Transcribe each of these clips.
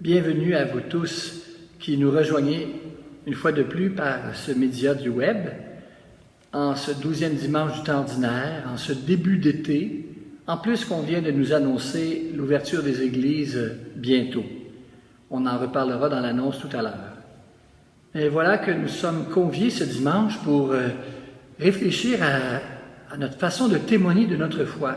Bienvenue à vous tous qui nous rejoignez une fois de plus par ce média du web, en ce 12e dimanche du temps ordinaire, en ce début d'été, en plus qu'on vient de nous annoncer l'ouverture des églises bientôt. On en reparlera dans l'annonce tout à l'heure. Et voilà que nous sommes conviés ce dimanche pour réfléchir à notre façon de témoigner de notre foi.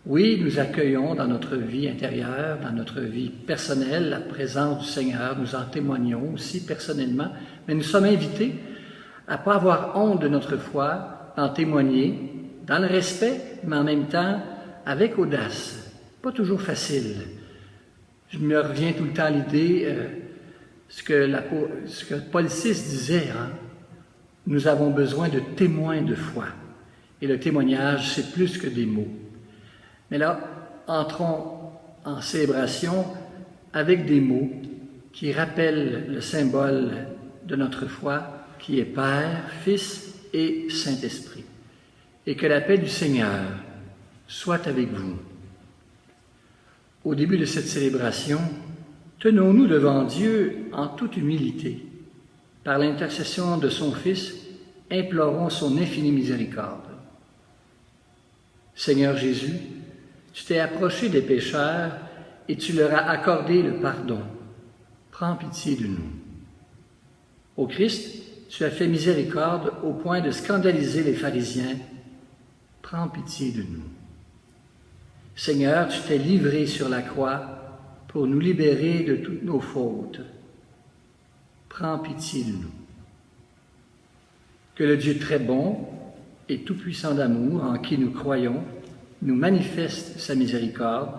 Oui, nous accueillons dans notre vie intérieure, dans notre vie personnelle, la présence du Seigneur, nous en témoignons aussi personnellement, mais nous sommes invités à ne pas avoir honte de notre foi, d'en témoigner, dans le respect, mais en même temps avec audace. Pas toujours facile. Je me reviens tout le temps à l'idée, ce que Paul VI disait, nous avons besoin de témoins de foi. Et le témoignage, c'est plus que des mots. Mais là, entrons en célébration avec des mots qui rappellent le symbole de notre foi, qui est Père, Fils et Saint-Esprit. Et que la paix du Seigneur soit avec vous. Au début de cette célébration, tenons-nous devant Dieu en toute humilité. Par l'intercession de son Fils, implorons son infinie miséricorde. Seigneur Jésus, tu t'es approché des pécheurs et tu leur as accordé le pardon. Prends pitié de nous. Ô Christ, tu as fait miséricorde au point de scandaliser les pharisiens. Prends pitié de nous. Seigneur, tu t'es livré sur la croix pour nous libérer de toutes nos fautes. Prends pitié de nous. Que le Dieu très bon et tout-puissant d'amour en qui nous croyons nous manifeste sa miséricorde,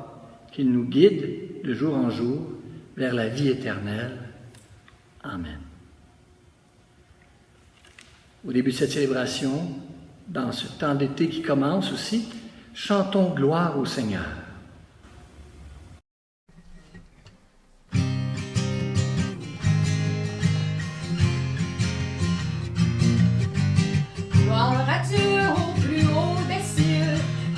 qu'il nous guide de jour en jour vers la vie éternelle. Amen. Au début de cette célébration, dans ce temps d'été qui commence aussi, chantons gloire au Seigneur. Gloire à Dieu au plus haut des cieux,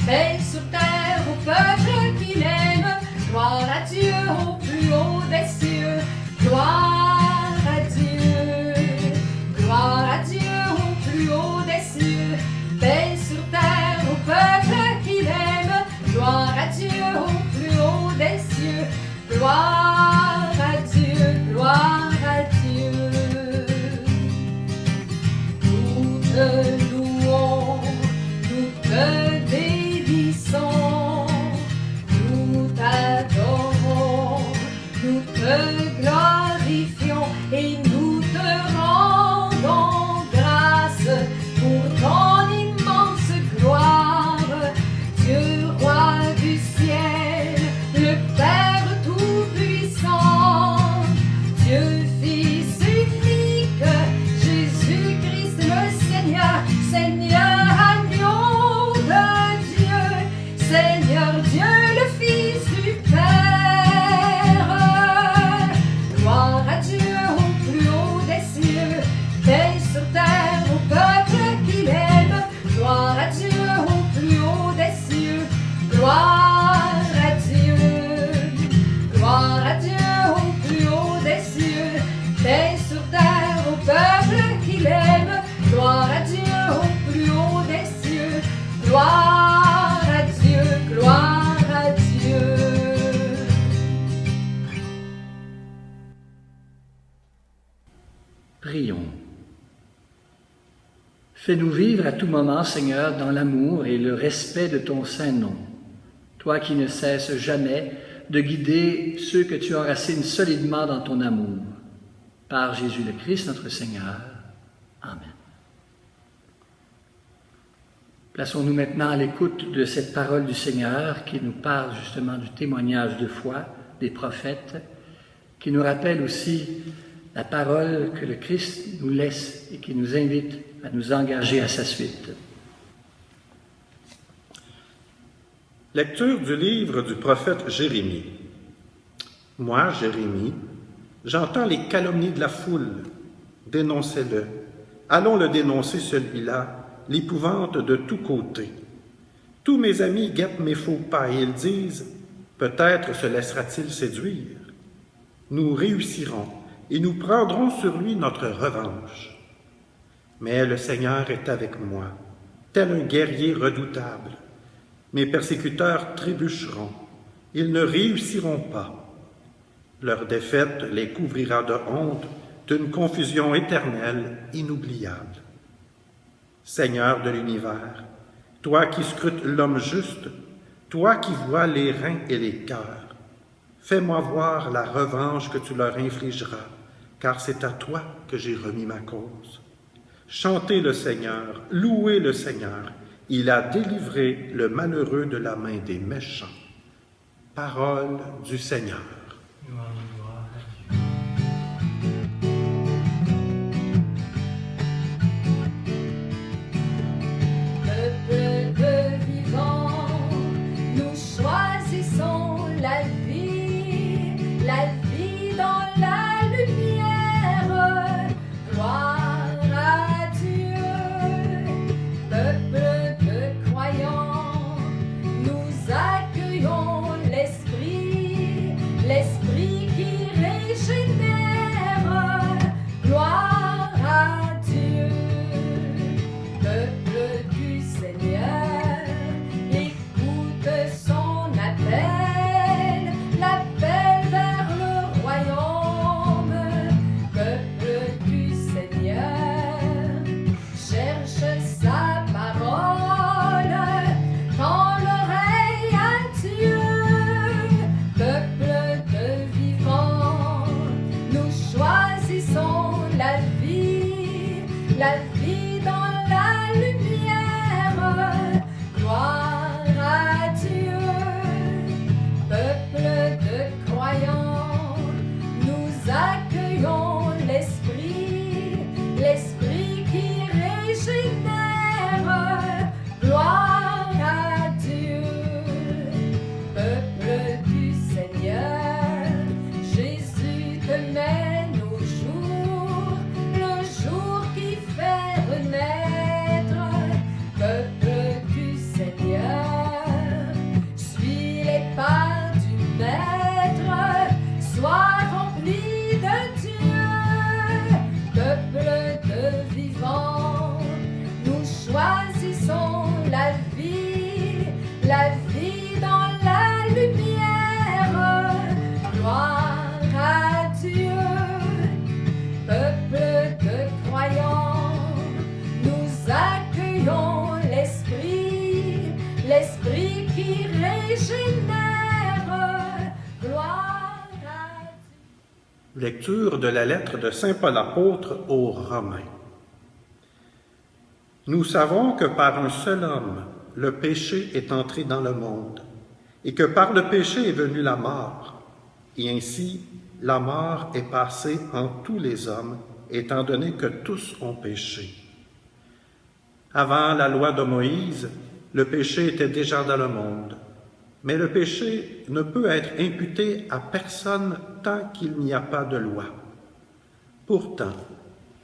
paix sur terre au peuple qu'il aime. Gloire à Dieu au plus haut des cieux, gloire à Dieu. Gloire à Dieu au plus haut des cieux, paix sur terre au peuple qu'il aime. Gloire à Dieu au plus haut des cieux, gloire à Dieu, gloire à Dieu. Nous te louons, nous te bénissons, nous t'adorons, nous te glorifions et nous te rendons grâce pour ton immense gloire. Dieu roi du ciel, le Père tout-puissant, Dieu Fils unique, Jésus-Christ le Seigneur, Seigneur agneau de Dieu, Seigneur Dieu le Fils du Père. Gloire à Dieu au plus haut des cieux, paix sur terre au peuple qu'il aime. Gloire à Dieu au plus haut des cieux, gloire à Dieu. Gloire à Dieu au plus haut des cieux, paix sur terre au peuple qu'il aime. Gloire à Dieu au plus haut des cieux, gloire à Dieu, gloire à Dieu. Prions. Fais-nous vivre à tout moment, Seigneur, dans l'amour et le respect de ton saint nom. Toi qui ne cesses jamais de guider ceux que tu enracines solidement dans ton amour. Par Jésus le Christ, notre Seigneur. Amen. Plaçons-nous maintenant à l'écoute de cette parole du Seigneur qui nous parle justement du témoignage de foi des prophètes, qui nous rappelle aussi la parole que le Christ nous laisse et qui nous invite à nous engager à sa suite. Lecture du livre du prophète Jérémie. Moi, Jérémie, j'entends les calomnies de la foule. Dénoncez-le. Allons le dénoncer, celui-là, l'épouvante de tous côtés. Tous mes amis guettent mes faux pas et ils disent « Peut-être se laissera-t-il séduire ?» nous réussirons et nous prendrons sur lui notre revanche. Mais le Seigneur est avec moi, tel un guerrier redoutable. Mes persécuteurs trébucheront, ils ne réussiront pas. Leur défaite les couvrira de honte, d'une confusion éternelle, inoubliable. Seigneur de l'univers, toi qui scrutes l'homme juste, toi qui vois les reins et les cœurs, fais-moi voir la revanche que tu leur infligeras, car c'est à toi que j'ai remis ma cause. Chantez le Seigneur, louez le Seigneur, il a délivré le malheureux de la main des méchants. Parole du Seigneur. Gloire à Dieu. Peuple de vivants, nous choisissons la vie dans la lumière. Gloire à Dieu. Peuple de croyants, nous accueillons l'Esprit qui régénère. Gloire à Dieu. Peuple du Seigneur, écoute son appel vers le royaume. Peuple du Seigneur, cherche sa parole, tends l'oreille à Dieu. Peuple de vivants, nous choisissons la vie dans la lumière. Gloire à Dieu. Peuple de croyants, nous accueillons l'Esprit qui régénère. Gloire à Dieu. Peuple du Seigneur, Jésus te mène au jour, le jour qui fait renaître. Peuple du Seigneur, suis les pas du Maître, sois rempli de Dieu. Peuple de vivants, nous choisissons la vie dans la lumière. Gloire à Dieu. Peuple de croyants, nous accueillons l'Esprit qui régénère. Gloire à Dieu. Lecture de la lettre de saint Paul apôtre aux Romains. Nous savons que par un seul homme, le péché est entré dans le monde, et que par le péché est venue la mort, et ainsi la mort est passée en tous les hommes, étant donné que tous ont péché. Avant la loi de Moïse, le péché était déjà dans le monde, mais le péché ne peut être imputé à personne tant qu'il n'y a pas de loi. Pourtant,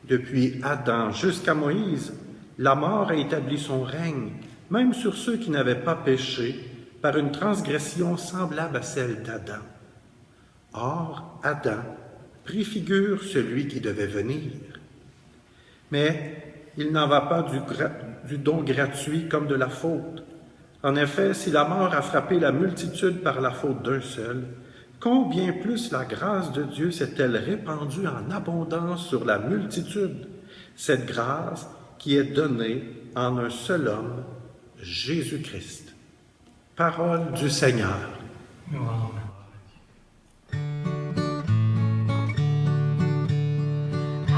depuis Adam jusqu'à Moïse, la mort a établi son règne, même sur ceux qui n'avaient pas péché, par une transgression semblable à celle d'Adam. Or, Adam préfigure celui qui devait venir. Mais il n'en va pas du don gratuit comme de la faute. En effet, si la mort a frappé la multitude par la faute d'un seul, combien plus la grâce de Dieu s'est-elle répandue en abondance sur la multitude, cette grâce qui est donnée en un seul homme, Jésus-Christ. Parole du Seigneur. Gloire à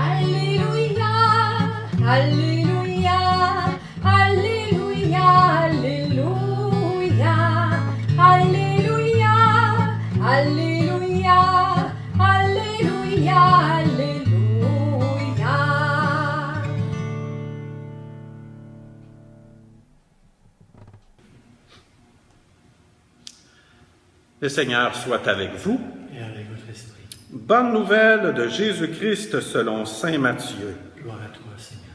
Alléluia, Alléluia, Alléluia, Alléluia, Alléluia, Alléluia, Alléluia, Alléluia. Le Seigneur soit avec vous. et avec votre esprit. Bonne nouvelle de Jésus-Christ selon saint Matthieu. Gloire à toi, Seigneur.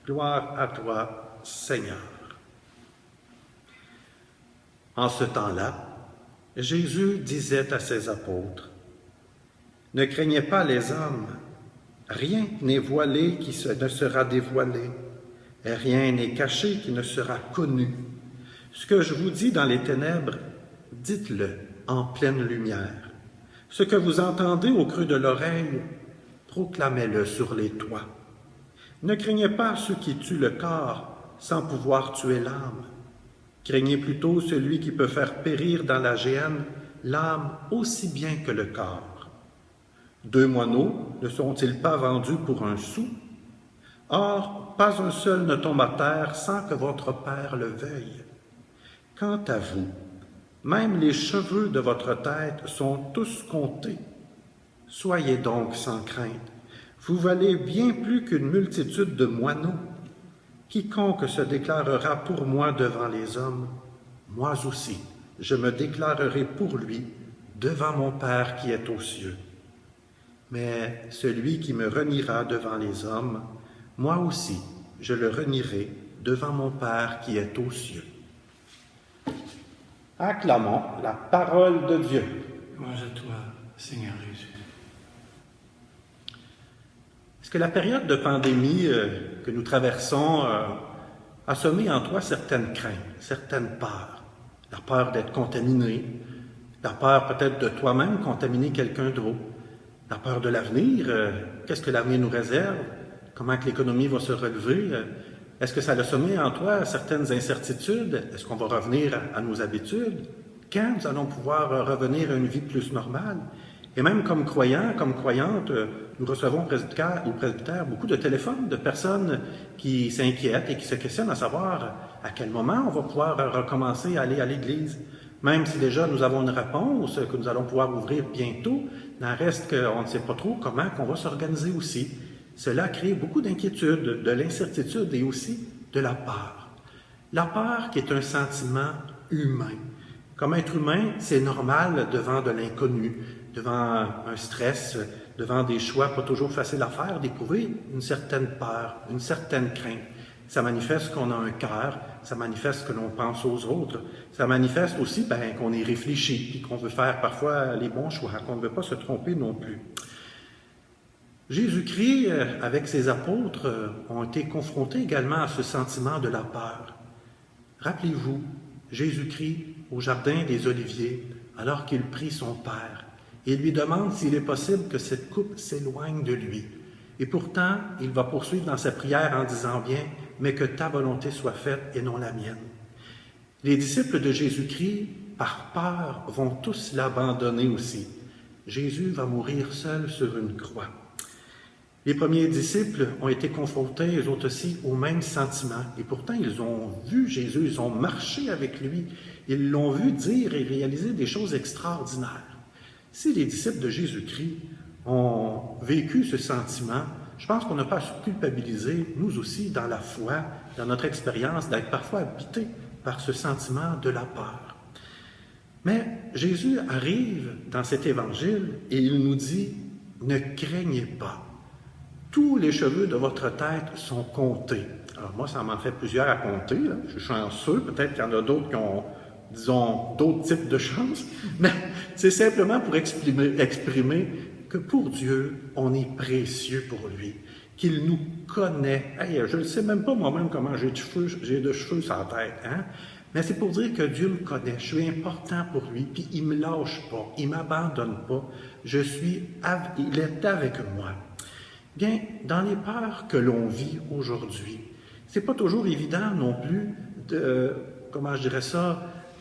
Gloire à toi, Seigneur. En ce temps-là, Jésus disait à ses apôtres, « Ne craignez pas les hommes. Rien n'est voilé qui ne sera dévoilé, et rien n'est caché qui ne sera connu. Ce que je vous dis dans les ténèbres, dites-le en pleine lumière. Ce que vous entendez au creux de l'oreille, proclamez-le sur les toits. Ne craignez pas ceux qui tuent le corps sans pouvoir tuer l'âme. Craignez plutôt celui qui peut faire périr dans la géhenne l'âme aussi bien que le corps. 2 moineaux ne sont-ils pas vendus pour 1 sou? Or, pas un seul ne tombe à terre sans que votre Père le veuille. Quant à vous, même les cheveux de votre tête sont tous comptés. Soyez donc sans crainte. Vous valez bien plus qu'une multitude de moineaux. Quiconque se déclarera pour moi devant les hommes, moi aussi, je me déclarerai pour lui devant mon Père qui est aux cieux. Mais celui qui me reniera devant les hommes, moi aussi, je le renierai devant mon Père qui est aux cieux. Acclamons la parole de Dieu. Gloire à toi, Seigneur Jésus. Est-ce que la période de pandémie que nous traversons a semé en toi certaines craintes, certaines peurs? La peur d'être contaminé, la peur peut-être de toi-même contaminer quelqu'un d'autre, la peur de l'avenir, qu'est-ce que l'avenir nous réserve? Comment que l'économie va se relever? Est-ce que ça a semé en toi certaines incertitudes? Est-ce qu'on va revenir à nos habitudes? Quand nous allons pouvoir revenir à une vie plus normale? Et même comme croyants, comme croyantes, nous recevons au presbytère beaucoup de téléphones de personnes qui s'inquiètent et qui se questionnent à savoir à quel moment on va pouvoir recommencer à aller à l'Église. Même si déjà nous avons une réponse, que nous allons pouvoir ouvrir bientôt, n'en reste qu'on ne sait pas trop comment on va s'organiser aussi. Cela crée beaucoup d'inquiétude, de l'incertitude et aussi de la peur. La peur qui est un sentiment humain. Comme être humain, c'est normal devant de l'inconnu, devant un stress, devant des choix pas toujours faciles à faire, d'éprouver une certaine peur, une certaine crainte. Ça manifeste qu'on a un cœur, ça manifeste que l'on pense aux autres, ça manifeste aussi qu'on est réfléchi, puis qu'on veut faire parfois les bons choix, qu'on ne veut pas se tromper non plus. Jésus-Christ, avec ses apôtres, ont été confrontés également à ce sentiment de la peur. Rappelez-vous, Jésus-Christ, au jardin des Oliviers, alors qu'il prie son Père, et lui demande s'il est possible que cette coupe s'éloigne de lui. Et pourtant, il va poursuivre dans sa prière en disant bien, « Mais que ta volonté soit faite et non la mienne. » Les disciples de Jésus-Christ, par peur, vont tous l'abandonner aussi. Jésus va mourir seul sur une croix. Les premiers disciples ont été confrontés, eux autres aussi, au même sentiment. Et pourtant, ils ont vu Jésus, ils ont marché avec lui, ils l'ont vu dire et réaliser des choses extraordinaires. Si les disciples de Jésus-Christ ont vécu ce sentiment, je pense qu'on n'a pas à se culpabiliser, nous aussi, dans la foi, dans notre expérience, d'être parfois habités par ce sentiment de la peur. Mais Jésus arrive dans cet évangile et il nous dit « Ne craignez pas, tous les cheveux de votre tête sont comptés. » Alors moi, ça m'en fait plusieurs à compter, là. Je suis chanceux, peut-être qu'il y en a d'autres qui ont, disons, d'autres types de chances, mais c'est simplement pour exprimer que pour Dieu, on est précieux pour lui, qu'il nous connaît. Hey, je ne sais même pas moi-même comment j'ai de cheveux sur la tête, hein? Mais c'est pour dire que Dieu me connaît, je suis important pour lui, puis il ne me lâche pas, il ne m'abandonne pas, il est avec moi. Bien, dans les peurs que l'on vit aujourd'hui, c'est pas toujours évident non plus de,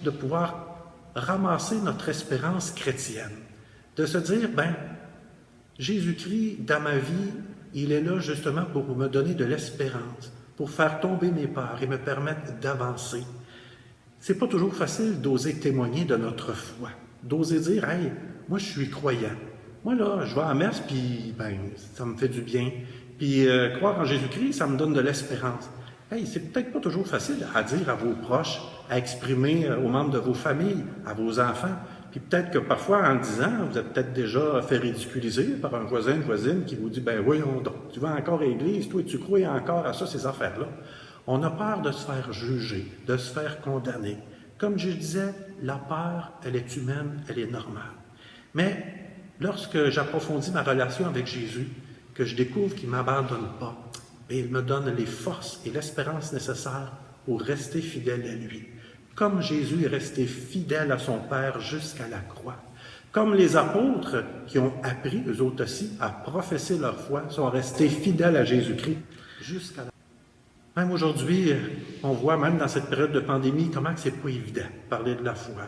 de pouvoir ramasser notre espérance chrétienne, de se dire, Jésus-Christ, dans ma vie, il est là justement pour me donner de l'espérance, pour faire tomber mes peurs et me permettre d'avancer. C'est pas toujours facile d'oser témoigner de notre foi, d'oser dire, « Hey, moi je suis croyant. Moi là, je vais à la messe, puis ça me fait du bien. Puis croire en Jésus-Christ, ça me donne de l'espérance. » Hey, c'est peut-être pas toujours facile à dire à vos proches, à exprimer aux membres de vos familles, à vos enfants. Puis peut-être que parfois, en le disant, vous êtes peut-être déjà fait ridiculiser par un voisin, une voisine qui vous dit, voyons donc, tu vas encore à l'église, toi, tu crois encore à ça, ces affaires-là. On a peur de se faire juger, de se faire condamner. Comme je disais, la peur, elle est humaine, elle est normale. Mais Lorsque j'approfondis ma relation avec Jésus, que je découvre qu'il ne m'abandonne pas, et il me donne les forces et l'espérance nécessaires pour rester fidèle à lui. Comme Jésus est resté fidèle à son Père jusqu'à la croix. Comme les apôtres qui ont appris, eux autres aussi, à professer leur foi, sont restés fidèles à Jésus-Christ jusqu'à la croix. Même aujourd'hui, on voit, même dans cette période de pandémie, comment c'est pas évident de parler de la foi.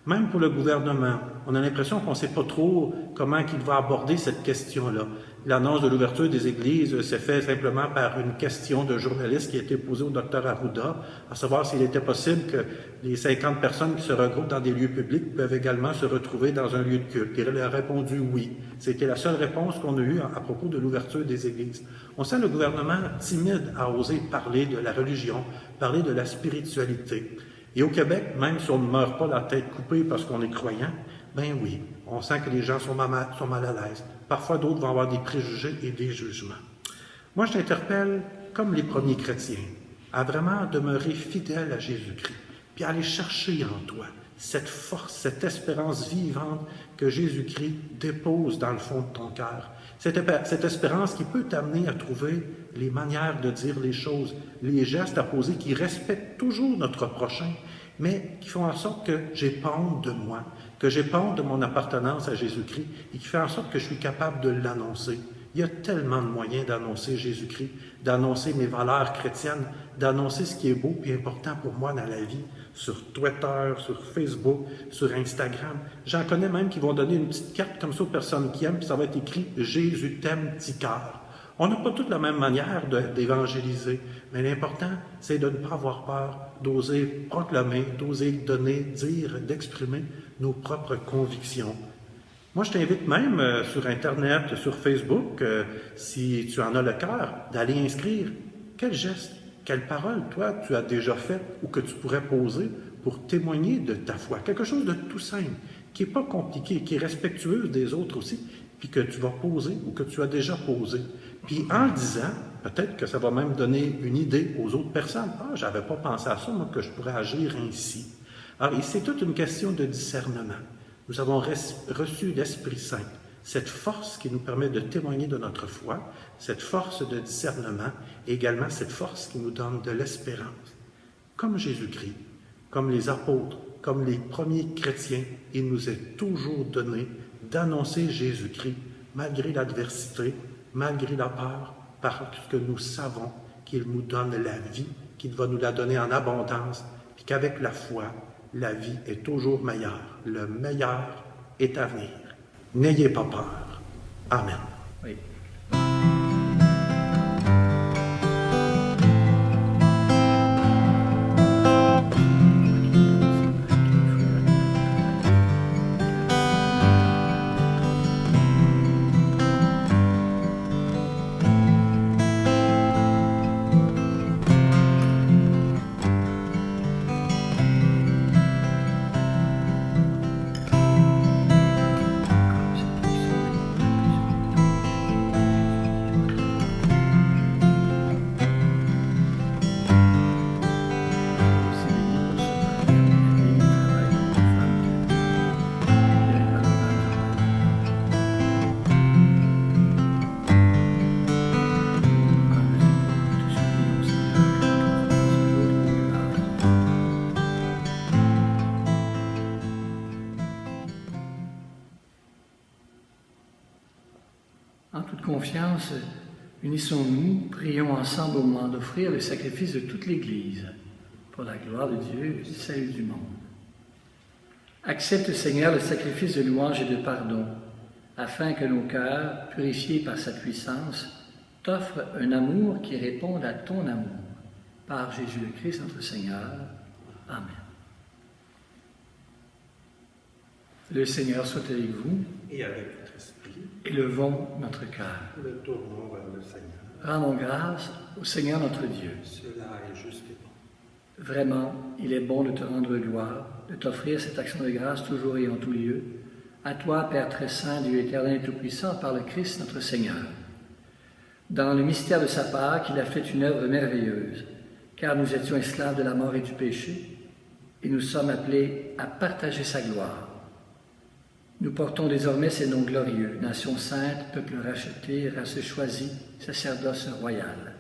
Même pour le gouvernement, on a l'impression qu'on ne sait pas trop comment il va aborder cette question-là. L'annonce de l'ouverture des églises s'est faite simplement par une question de journaliste qui a été posée au docteur Arruda, à savoir s'il était possible que les 50 personnes qui se regroupent dans des lieux publics peuvent également se retrouver dans un lieu de culte. Il a répondu oui. C'était la seule réponse qu'on a eue à propos de l'ouverture des églises. On sent le gouvernement timide à oser parler de la religion, parler de la spiritualité. Et au Québec, même si on ne meurt pas la tête coupée parce qu'on est croyant, ben oui, on sent que les gens sont mal à l'aise. Parfois, d'autres vont avoir des préjugés et des jugements. Moi, je t'interpelle, comme les premiers chrétiens, à vraiment demeurer fidèle à Jésus-Christ, puis à aller chercher en toi cette force, cette espérance vivante que Jésus-Christ dépose dans le fond de ton cœur. Cette espérance qui peut t'amener à trouver les manières de dire les choses, les gestes à poser qui respectent toujours notre prochain, mais qui font en sorte que j'ai pas honte de moi, que j'ai pas honte de mon appartenance à Jésus-Christ et qui fait en sorte que je suis capable de l'annoncer. Il y a tellement de moyens d'annoncer Jésus-Christ, d'annoncer mes valeurs chrétiennes, d'annoncer ce qui est beau et important pour moi dans la vie, sur Twitter, sur Facebook, sur Instagram. J'en connais même qui vont donner une petite carte comme ça aux personnes qui aiment, puis ça va être écrit « Jésus t'aime, petit cœur ». On n'a pas toute la même manière d'évangéliser, mais l'important, c'est de ne pas avoir peur, d'oser proclamer, d'oser donner, dire, d'exprimer nos propres convictions. Moi, je t'invite même sur Internet, sur Facebook, si tu en as le cœur, d'aller inscrire quel geste, quelle parole, toi, tu as déjà fait ou que tu pourrais poser pour témoigner de ta foi. Quelque chose de tout simple, qui n'est pas compliqué, qui est respectueux des autres aussi, puis que tu vas poser ou que tu as déjà posé. Puis en le disant, peut-être que ça va même donner une idée aux autres personnes. « Ah, j'avais pas pensé à ça, moi, que je pourrais agir ainsi. » Alors, c'est toute une question de discernement. Nous avons reçu l'Esprit Saint, cette force qui nous permet de témoigner de notre foi, cette force de discernement, et également cette force qui nous donne de l'espérance. Comme Jésus-Christ, comme les apôtres, comme les premiers chrétiens, il nous est toujours donné d'annoncer Jésus-Christ, malgré l'adversité, malgré la peur, parce que nous savons qu'il nous donne la vie, qu'il va nous la donner en abondance, puis qu'avec la foi, la vie est toujours meilleure. Le meilleur est à venir. N'ayez pas peur. Amen. Oui. En toute confiance, unissons-nous, prions ensemble au moment d'offrir le sacrifice de toute l'Église, pour la gloire de Dieu et le salut du monde. Accepte, Seigneur, le sacrifice de louange et de pardon, afin que nos cœurs, purifiés par sa puissance, t'offrent un amour qui réponde à ton amour. Par Jésus le Christ, notre Seigneur. Amen. Le Seigneur soit avec vous. Et avec votre esprit. Élevons notre cœur. Le tournons vers le Seigneur. Rendons grâce au Seigneur notre Dieu. Cela est juste et bon. Vraiment, il est bon de te rendre gloire, de t'offrir cette action de grâce toujours et en tout lieu. À toi, Père très saint, Dieu éternel et tout-puissant, par le Christ notre Seigneur. Dans le mystère de sa part, qu'il a fait une œuvre merveilleuse, car nous étions esclaves de la mort et du péché, et nous sommes appelés à partager sa gloire. Nous portons désormais ces noms glorieux, nation sainte, peuple racheté, race choisie, sacerdoce royal.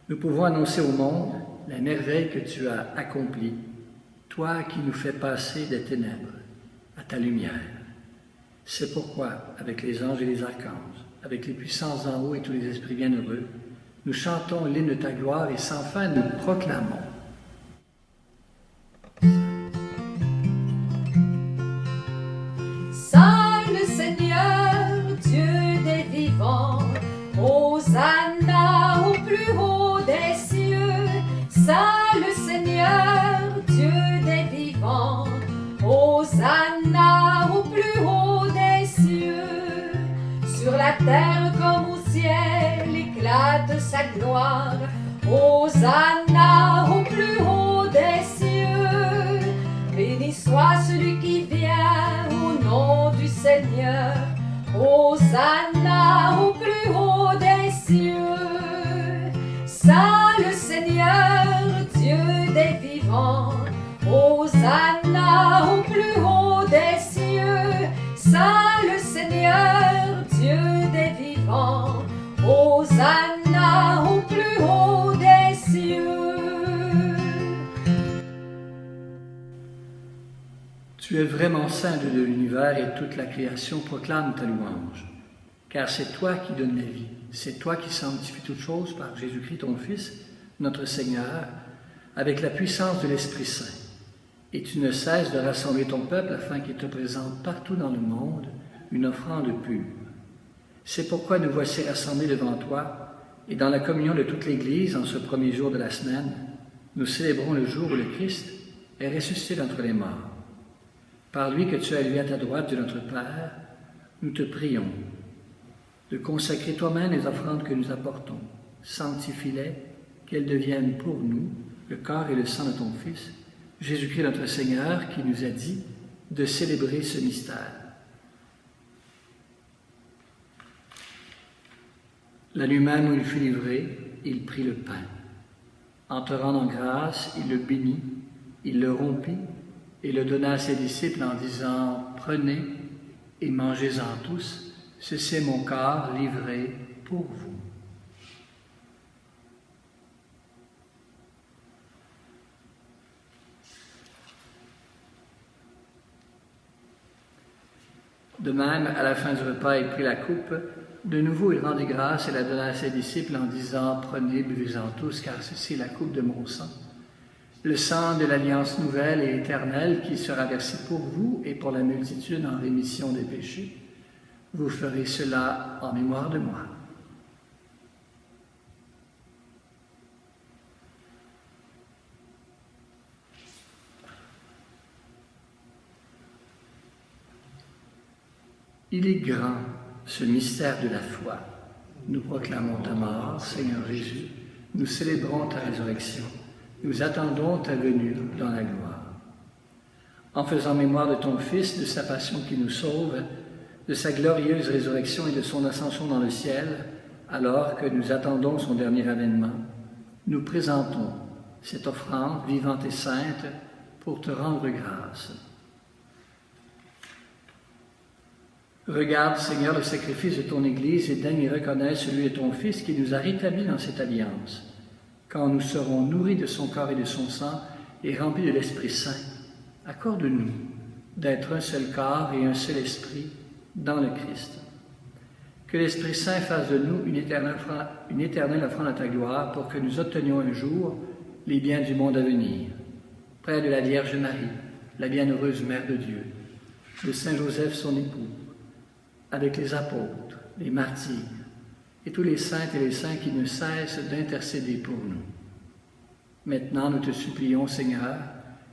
Nous pouvons annoncer au monde la merveille que tu as accomplie, toi qui nous fais passer des ténèbres à ta lumière. C'est pourquoi, avec les anges et les archanges, avec les puissances en haut et tous les esprits bienheureux, nous chantons l'hymne de ta gloire et sans fin nous proclamons. Saint le Seigneur, Dieu des vivants, Hosanna au plus haut des cieux. Saint le Seigneur, Dieu des vivants, Hosanna au plus haut des cieux. Sur la terre comme au ciel éclate sa gloire, Hosanna au plus haut des cieux. Béni soit celui qui vient au nom du Seigneur, Hosanna au plus haut des cieux. Saint le Seigneur, Dieu des vivants, Hosanna au plus haut des cieux. Saint le Seigneur, Dieu des vivants, Hosanna au plus haut des cieux. Tu es vraiment saint Dieu de l'univers et toute la création proclame ta louange. Car c'est toi qui donnes la vie, c'est toi qui sanctifies toutes choses par Jésus-Christ ton Fils, notre Seigneur, avec la puissance de l'Esprit Saint. Et tu ne cesses de rassembler ton peuple afin qu'il te présente partout dans le monde une offrande pure. C'est pourquoi nous voici rassemblés devant toi, et dans la communion de toute l'Église, en ce premier jour de la semaine, nous célébrons le jour où le Christ est ressuscité d'entre les morts. Par lui que tu as élevé à ta droite de notre Père, nous te prions de consacrer toi-même les offrandes que nous apportons. Sanctifie-les, qu'elles deviennent pour nous le corps et le sang de ton Fils, Jésus-Christ notre Seigneur, qui nous a dit de célébrer ce mystère. La nuit même où il fut livré, il prit le pain. En te rendant grâce, il le bénit, il le rompit et le donna à ses disciples en disant « Prenez et mangez-en tous, ceci est mon corps livré pour vous. » De même, à la fin du repas, il prit la coupe. De nouveau, il rendit grâce et la donna à ses disciples en disant « Prenez, buvez-en tous, car ceci est la coupe de mon sang. Le sang de l'alliance nouvelle et éternelle qui sera versé pour vous et pour la multitude en rémission des péchés. Vous ferez cela en mémoire de moi. » Il est grand, ce mystère de la foi. Nous proclamons ta mort, Seigneur Jésus. Nous célébrons ta résurrection. Nous attendons ta venue dans la gloire. En faisant mémoire de ton Fils, de sa passion qui nous sauve, de sa glorieuse résurrection et de son ascension dans le ciel, alors que nous attendons son dernier avènement, nous présentons cette offrande vivante et sainte pour te rendre grâce. Regarde, Seigneur, le sacrifice de ton Église et daigne y reconnaître celui de ton Fils qui nous a rétablis dans cette alliance. Quand nous serons nourris de son corps et de son sang et remplis de l'Esprit Saint, accorde-nous d'être un seul corps et un seul esprit dans le Christ. Que l'Esprit Saint fasse de nous une éternelle offrande à ta gloire pour que nous obtenions un jour les biens du monde à venir, près de la Vierge Marie, la bienheureuse Mère de Dieu, de Saint Joseph son époux, avec les apôtres, les martyrs, et tous les saints et les saints qui ne cessent d'intercéder pour nous. Maintenant, nous te supplions, Seigneur,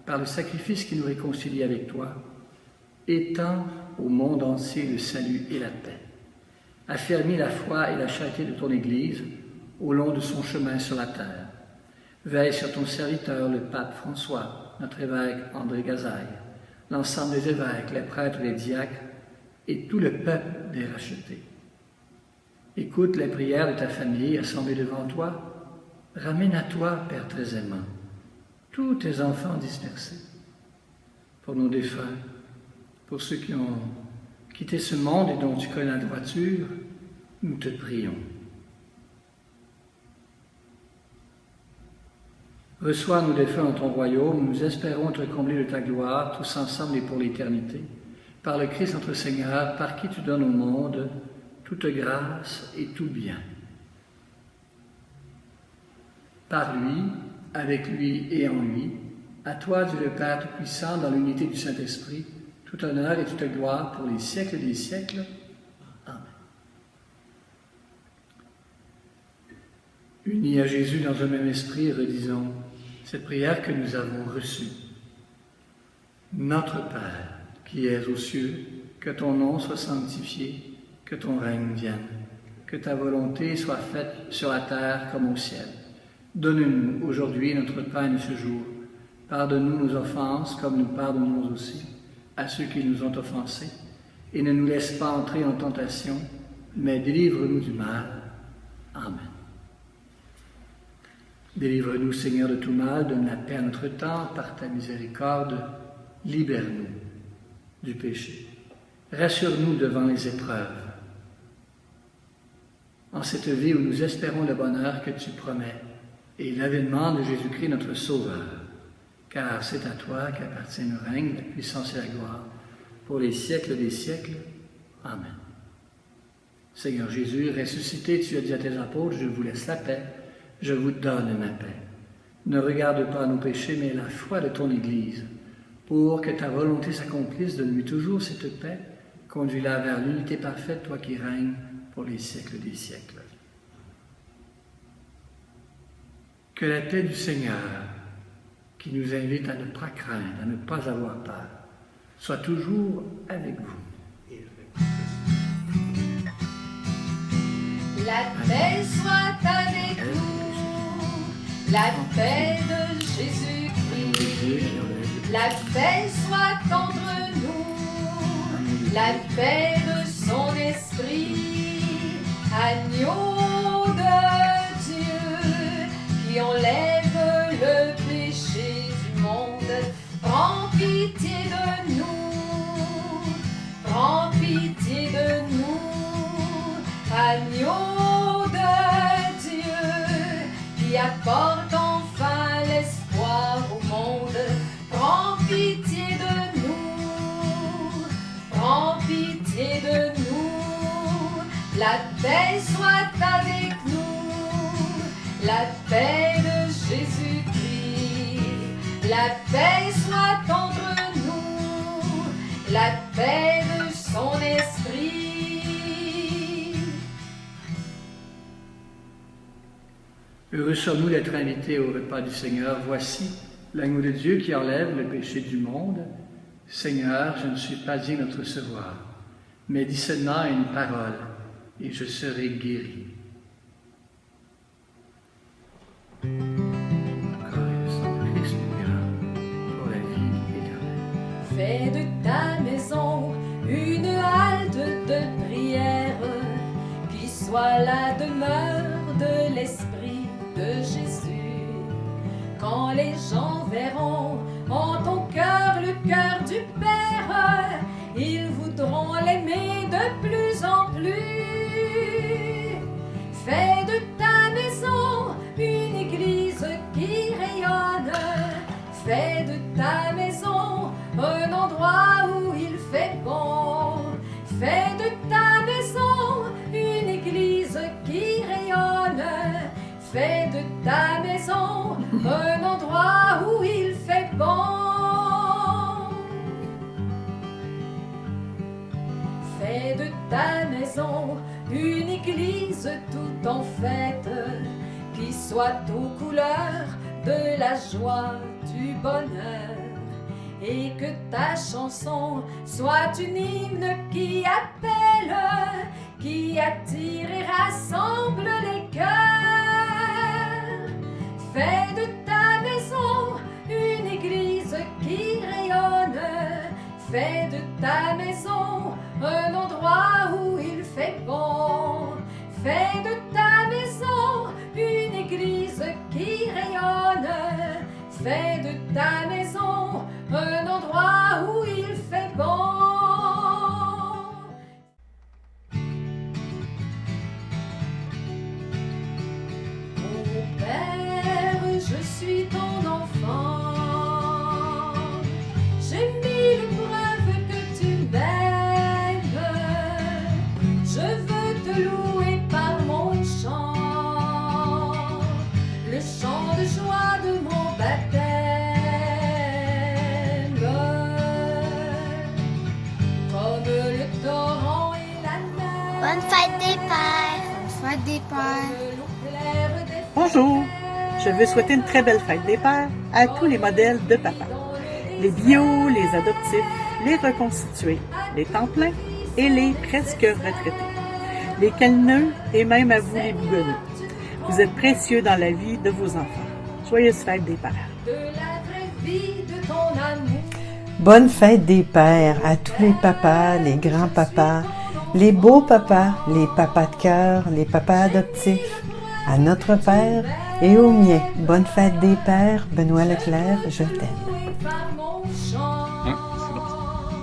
par le sacrifice qui nous réconcilie avec toi, étends au monde entier le salut et la paix. Affermis la foi et la charité de ton Église au long de son chemin sur la terre. Veille sur ton serviteur, le pape François, notre évêque André Gazaille, l'ensemble des évêques, les prêtres, les diacres, et tout le peuple des rachetés. Écoute les prières de ta famille assemblée devant toi. Ramène à toi, Père très aimant, tous tes enfants dispersés. Pour nos défunts, pour ceux qui ont quitter ce monde et dont tu connais la droiture, nous te prions. Reçois nos défunts dans ton royaume, nous espérons te combler de ta gloire, tous ensemble et pour l'éternité, par le Christ notre Seigneur, par qui tu donnes au monde toute grâce et tout bien. Par lui, avec lui et en lui, à toi, Dieu le Père Tout-Puissant, dans l'unité du Saint-Esprit, tout honneur et toute gloire pour les siècles des siècles. Amen. Unis à Jésus dans un même esprit, redisons cette prière que nous avons reçue. Notre Père, qui es aux cieux, que ton nom soit sanctifié, que ton règne vienne, que ta volonté soit faite sur la terre comme au ciel. Donne-nous aujourd'hui notre pain de ce jour. Pardonne-nous nos offenses comme nous pardonnons aussi à ceux qui nous ont offensés. Et ne nous laisse pas entrer en tentation, mais délivre-nous du mal. Amen. Délivre-nous, Seigneur, de tout mal, donne la paix à notre temps, par ta miséricorde, libère-nous du péché. Rassure-nous devant les épreuves. En cette vie où nous espérons le bonheur que tu promets et l'avènement de Jésus-Christ notre Sauveur, car c'est à toi qu'appartient le règne, la puissance et la gloire, pour les siècles des siècles. Amen. Seigneur Jésus, ressuscité, tu as dit à tes apôtres, je vous laisse la paix, je vous donne ma paix. Ne regarde pas nos péchés, mais la foi de ton Église. Pour que ta volonté s'accomplisse, donne-lui toujours cette paix, conduis-la vers l'unité parfaite, toi qui règnes pour les siècles des siècles. Que la paix du Seigneur, qui nous invite à ne pas craindre, à ne pas avoir peur, soit toujours avec vous. La paix soit avec nous, la paix de Jésus-Christ. La paix soit entre nous, la paix de son esprit. Agneau de Dieu, qui enlève le péché du monde, prends pitié de nous, prends pitié de nous. Agneau de Dieu, qui apporte enfin l'espoir au monde, prends pitié de nous, prends pitié de nous. La paix soit avec nous, la paix de Jésus-Christ. La paix soit entre nous, la paix de son esprit. Heureux sommes-nous d'être invités au repas du Seigneur. Voici l'agneau de Dieu qui enlève le péché du monde. Seigneur, je ne suis pas digne de te recevoir, mais dis seulement une parole, et je serai guéri. Corps et le sang de Christ mourra pour la vie éternelle. Fais de ta maison une halte de prière, qui soit la demeure de l'Esprit de Jésus. Quand les gens verront en ton cœur le cœur du Père, ils voudront l'aimer de plus en plus. Fais de ta maison une église qui rayonne. Fais de ta maison un endroit où il fait bon. Fais de ta maison une église qui rayonne. Fais de ta maison un endroit où il fait bon. Fais de ta maison une église tout en fête, qui soit aux couleurs de la joie, du bonheur, et que ta chanson soit une hymne qui appelle, qui attire et rassemble les cœurs. Fais de ta maison une église qui rayonne. Fais de ta maison un endroit où il fait bon. Fais de ta maison une église qui rayonne. Fais de ta maison un endroit où il fait bon. Bonne fête des pères. Bonne fête des pères. Bonjour! Je veux souhaiter une très belle fête des pères à tous les modèles de papa. Les bio, les adoptifs, les reconstitués, les temps pleins et les presque retraités. Les câlineux et même à vous les bougonneux. Vous êtes précieux dans la vie de vos enfants. Joyeuse fête des pères. Bonne fête des pères à tous les papas, les grands-papas, les beaux papas, les papas de cœur, les papas adoptifs, à notre père et au mien. Bonne fête des pères, Benoît Leclerc, je t'aime.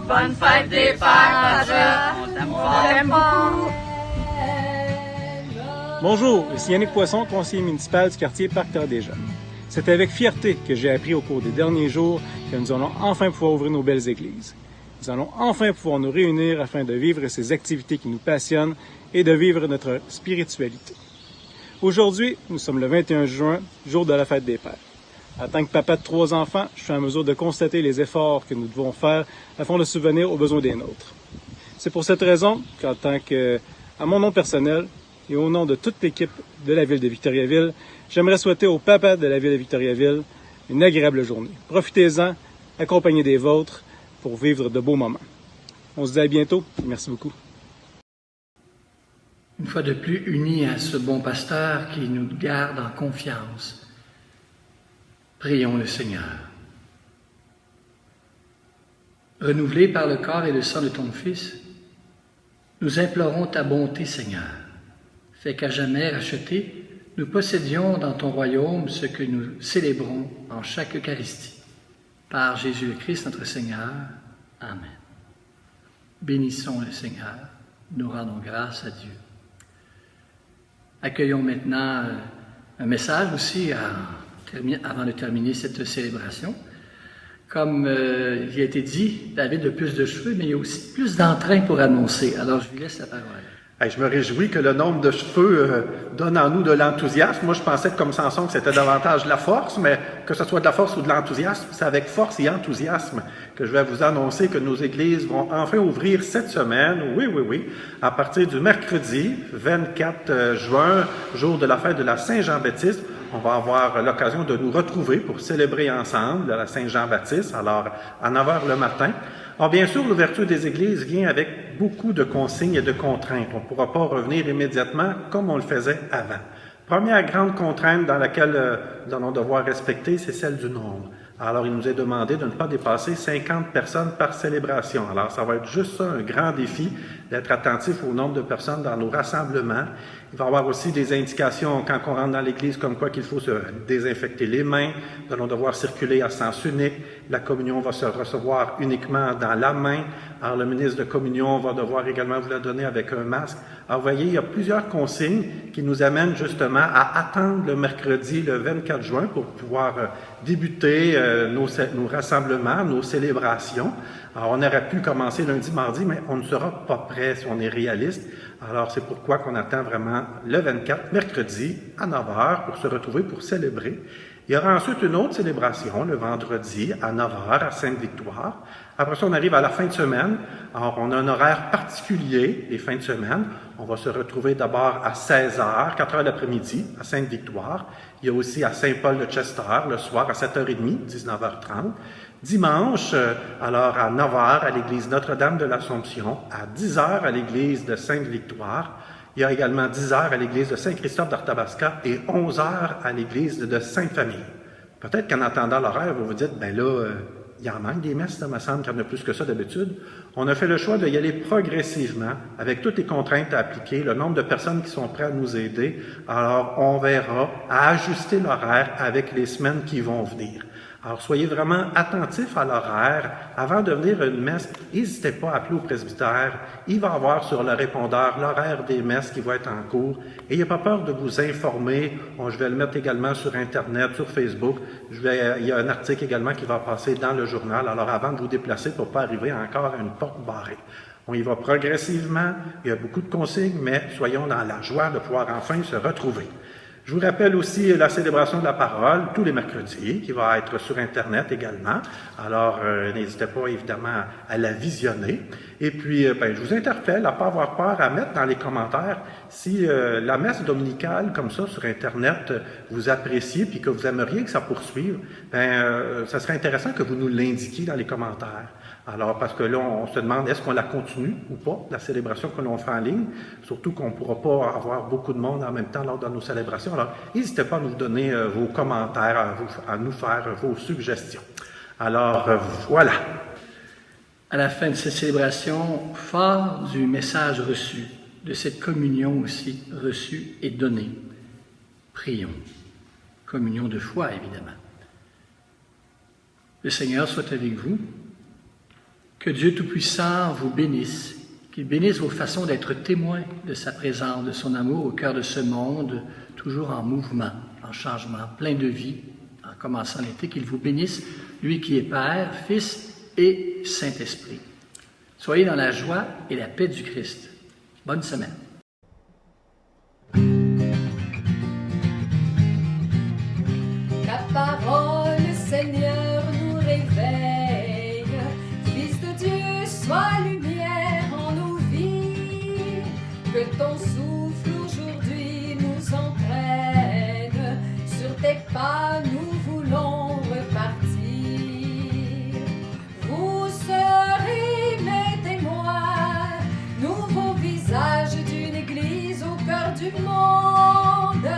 Bonne fête des pères, on t'aime beaucoup. Bonjour, ici Yannick Poisson, conseiller municipal du quartier Parc-Terre des Jeunes. C'est avec fierté que j'ai appris au cours des derniers jours que nous allons enfin pouvoir ouvrir nos belles églises. Nous allons enfin pouvoir nous réunir afin de vivre ces activités qui nous passionnent et de vivre notre spiritualité. Aujourd'hui, nous sommes le 21 juin, jour de la fête des pères. En tant que papa de 3 enfants, je suis en mesure de constater les efforts que nous devons faire afin de subvenir aux besoins des nôtres. C'est pour cette raison à mon nom personnel et au nom de toute l'équipe de la ville de Victoriaville, j'aimerais souhaiter aux papas de la ville de Victoriaville une agréable journée. Profitez-en, accompagnez des vôtres pour vivre de beaux moments. On se dit à bientôt. Merci beaucoup. Une fois de plus, unis à ce bon pasteur qui nous garde en confiance, prions le Seigneur. Renouvelés par le corps et le sang de ton Fils, nous implorons ta bonté, Seigneur. Fais qu'à jamais rachetés, nous possédions dans ton royaume ce que nous célébrons en chaque Eucharistie. Par Jésus-Christ notre Seigneur. Amen. Bénissons le Seigneur. Nous rendons grâce à Dieu. Accueillons maintenant un message aussi avant de terminer cette célébration. Comme il a été dit, David a plus de cheveux, mais il y a aussi plus d'entrain pour annoncer. Alors, je lui laisse la parole. Je me réjouis que le nombre de cheveux donne en nous de l'enthousiasme. Moi, je pensais que comme Samson, que c'était davantage de la force, mais que ce soit de la force ou de l'enthousiasme, c'est avec force et enthousiasme que je vais vous annoncer que nos églises vont enfin ouvrir cette semaine, oui, à partir du mercredi 24 juin, jour de la fête de la Saint-Jean-Baptiste. On va avoir l'occasion de nous retrouver pour célébrer ensemble la Saint-Jean-Baptiste, alors à 9h le matin. Alors, bien sûr, l'ouverture des églises vient avec beaucoup de consignes et de contraintes. On ne pourra pas revenir immédiatement comme on le faisait avant. Première grande contrainte dans laquelle nous allons devoir respecter, c'est celle du nombre. Alors, il nous est demandé de ne pas dépasser 50 personnes par célébration. Alors, ça va être juste ça, un grand défi, d'être attentif au nombre de personnes dans nos rassemblements. Il va y avoir aussi des indications quand on rentre dans l'église comme quoi qu'il faut se désinfecter les mains. Nous allons devoir circuler à sens unique. La communion va se recevoir uniquement dans la main. Alors, le ministre de communion va devoir également vous la donner avec un masque. Alors, vous voyez, il y a plusieurs consignes qui nous amènent justement à attendre le mercredi, le 24 juin, pour pouvoir débuter nos rassemblements, nos célébrations. Alors, on aurait pu commencer lundi, mardi, mais on ne sera pas prêt si on est réaliste. Alors, c'est pourquoi qu'on attend vraiment le 24, mercredi, à 9h, pour se retrouver pour célébrer. Il y aura ensuite une autre célébration, le vendredi, à 9h, à Sainte-Victoire. Après ça, on arrive à la fin de semaine. Alors, on a un horaire particulier, les fins de semaine. On va se retrouver d'abord à 16h, 4h l'après-midi, à Sainte-Victoire. Il y a aussi à Saint-Paul-de-Chester, le soir, à 7h30, 19h30. Dimanche, alors à 9h à l'église Notre-Dame de l'Assomption, à 10h à l'église de Sainte-Victoire. Il y a également 10h à l'église de Saint-Christophe d'Arthabasca et 11h à l'église de Sainte-Famille. Peut-être qu'en entendant l'horaire, vous vous dites, ben là, il y en manque des messes, ça me semble qu'il y en a plus que ça d'habitude. On a fait le choix d'y aller progressivement, avec toutes les contraintes à appliquer, le nombre de personnes qui sont prêtes à nous aider. Alors, on verra à ajuster l'horaire avec les semaines qui vont venir. Alors, soyez vraiment attentifs à l'horaire. Avant de venir à une messe, n'hésitez pas à appeler au presbytère. Il va y avoir sur le répondeur l'horaire des messes qui va être en cours. Et il n'y a pas peur de vous informer. Je vais le mettre également sur Internet, sur Facebook. Il y a un article également qui va passer dans le journal. Alors, avant de vous déplacer pour ne pas arriver encore à une porte barrée. On y va progressivement. Il y a beaucoup de consignes, mais soyons dans la joie de pouvoir enfin se retrouver. Je vous rappelle aussi la célébration de la parole tous les mercredis, qui va être sur Internet également. Alors, n'hésitez pas évidemment à la visionner. Et puis, je vous interpelle à ne pas avoir peur, à mettre dans les commentaires si la messe dominicale, comme ça, sur Internet, vous appréciez puis que vous aimeriez que ça poursuive. Ça serait intéressant que vous nous l'indiquiez dans les commentaires. Alors, parce que là, on se demande, est-ce qu'on la continue ou pas, la célébration que l'on fait en ligne, surtout qu'on ne pourra pas avoir beaucoup de monde en même temps lors de nos célébrations. Alors, n'hésitez pas à nous donner vos commentaires, à nous faire vos suggestions. Alors, voilà. À la fin de cette célébration, fort du message reçu, de cette communion aussi reçue et donnée, prions. Communion de foi, évidemment. Le Seigneur soit avec vous. Que Dieu Tout-Puissant vous bénisse, qu'il bénisse vos façons d'être témoins de sa présence, de son amour au cœur de ce monde, toujours en mouvement, en changement, plein de vie, en commençant l'été, qu'il vous bénisse, lui qui est Père, Fils et Saint-Esprit. Soyez dans la joie et la paix du Christ. Bonne semaine. Ta parole, Seigneur, nous réveille. Fils de Dieu, sois lumière en nos vies. Que ton souffle aujourd'hui nous entraîne. Sur tes pas, nous voulons repartir. Vous serez mes témoins, nouveau visage d'une église au cœur du monde.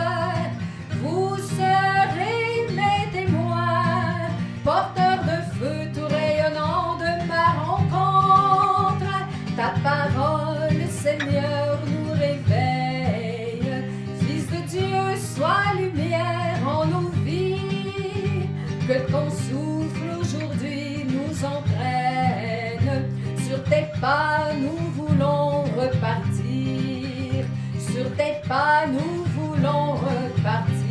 Vous serez mes témoins, porteurs de feu tout rayonnant de ma rencontre. Ta parole, Seigneur, nous réveille. Fils de Dieu, sois lumière en nos vies. Que ton souffle aujourd'hui nous entraîne. Sur tes pas, nous voulons repartir. Sur tes pas, nous voulons repartir.